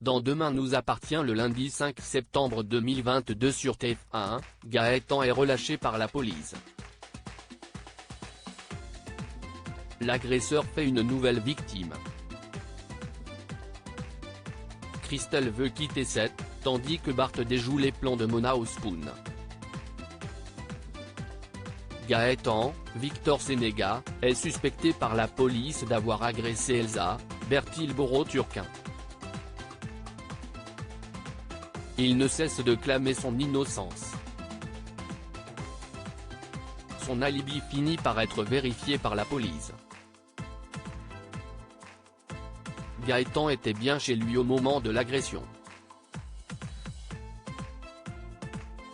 Dans Demain nous appartient le lundi 5 septembre 2022 sur TF1, Gaëtan est relâché par la police. L'agresseur fait une nouvelle victime. Christelle veut quitter Seth, tandis que Bart déjoue les plans de Mona au Spoon. Gaëtan, Victor Sénéga, est suspecté par la police d'avoir agressé Elsa, Bertil Boro-Turquin. Il ne cesse de clamer son innocence. Son alibi finit par être vérifié par la police. Gaëtan était bien chez lui au moment de l'agression.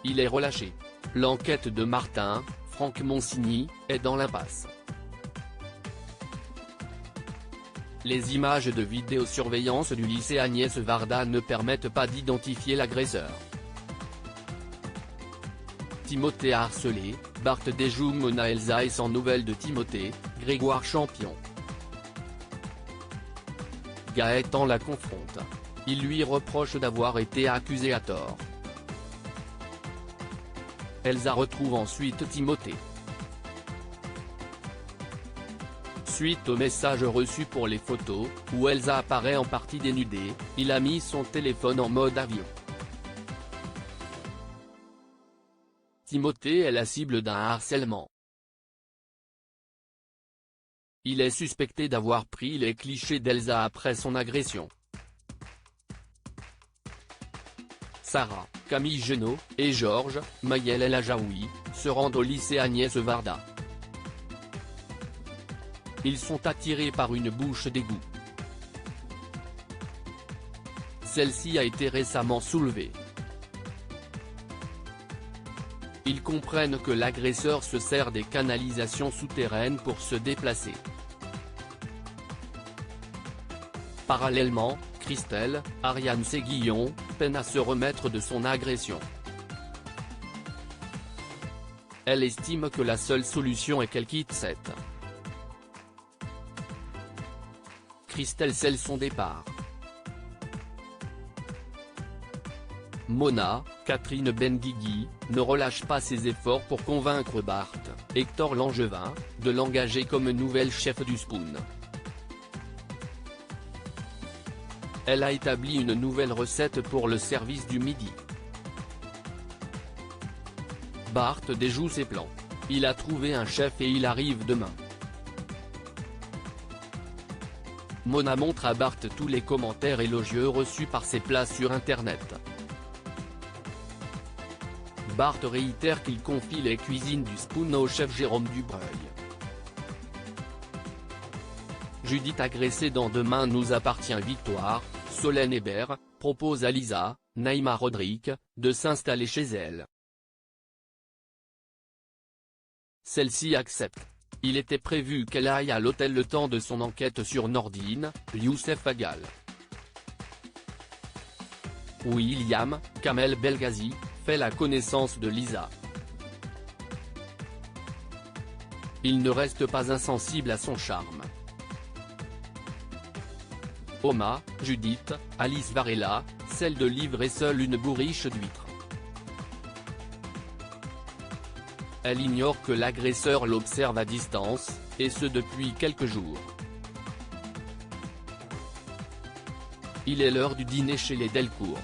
Il est relâché. L'enquête de Martin, Franck Monsigny, est dans l'impasse. Les images de vidéosurveillance du lycée Agnès Varda ne permettent pas d'identifier l'agresseur. Timothée a harcelé, Bart déjoue Mona Elsa et sans nouvelles de Timothée, Grégoire Champion. Gaëtan la confronte. Il lui reproche d'avoir été accusé à tort. Elsa retrouve ensuite Timothée. Suite au message reçu pour les photos, où Elsa apparaît en partie dénudée, il a mis son téléphone en mode avion. Timothée est la cible d'un harcèlement. Il est suspecté d'avoir pris les clichés d'Elsa après son agression. Sarah, Camille Genot, et Georges, Maël El Ajaoui, se rendent au lycée Agnès Varda. Ils sont attirés par une bouche d'égout. Celle-ci a été récemment soulevée. Ils comprennent que l'agresseur se sert des canalisations souterraines pour se déplacer. Parallèlement, Christelle, Ariane Séguillon, peine à se remettre de son agression. Elle estime que la seule solution est qu'elle quitte Seth. Christelle scelle son départ. Mona, Catherine Benguigui, ne relâche pas ses efforts pour convaincre Bart, Hector Langevin, de l'engager comme nouvelle chef du Spoon. Elle a établi une nouvelle recette pour le service du midi. Bart déjoue ses plans. Il a trouvé un chef et il arrive demain. Mona montre à Bart tous les commentaires élogieux reçus par ses plats sur internet. Bart réitère qu'il confie les cuisines du Spoon au chef Jérôme Dubreuil. Judith agressée dans Demain nous appartient. Victoire, Solène Hébert, propose à Lisa, Naïma Rodrigue, de s'installer chez elle. Celle-ci accepte. Il était prévu qu'elle aille à l'hôtel le temps de son enquête sur Nordine, Youssef Agal. William, Kamel Belghazi, fait la connaissance de Lisa. Il ne reste pas insensible à son charme. Oma, Judith, Alice Varela, celle de livrer seule une bourriche d'huîtres. Elle ignore que l'agresseur l'observe à distance, et ce depuis quelques jours. Il est l'heure du dîner chez les Delcourt.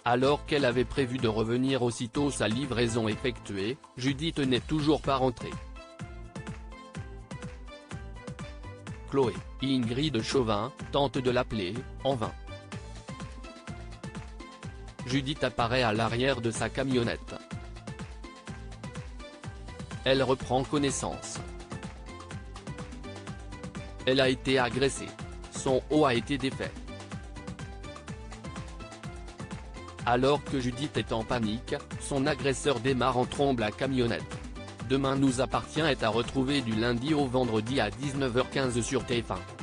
Alors qu'elle avait prévu de revenir aussitôt sa livraison effectuée, Judith n'est toujours pas rentrée. Chloé, Ingrid Chauvin, tente de l'appeler, en vain. Judith apparaît à l'arrière de sa camionnette. Elle reprend connaissance. Elle a été agressée. Son haut a été défait. Alors que Judith est en panique, son agresseur démarre en trombe la camionnette. Demain nous appartient est à retrouver du lundi au vendredi à 19h15 sur TF1.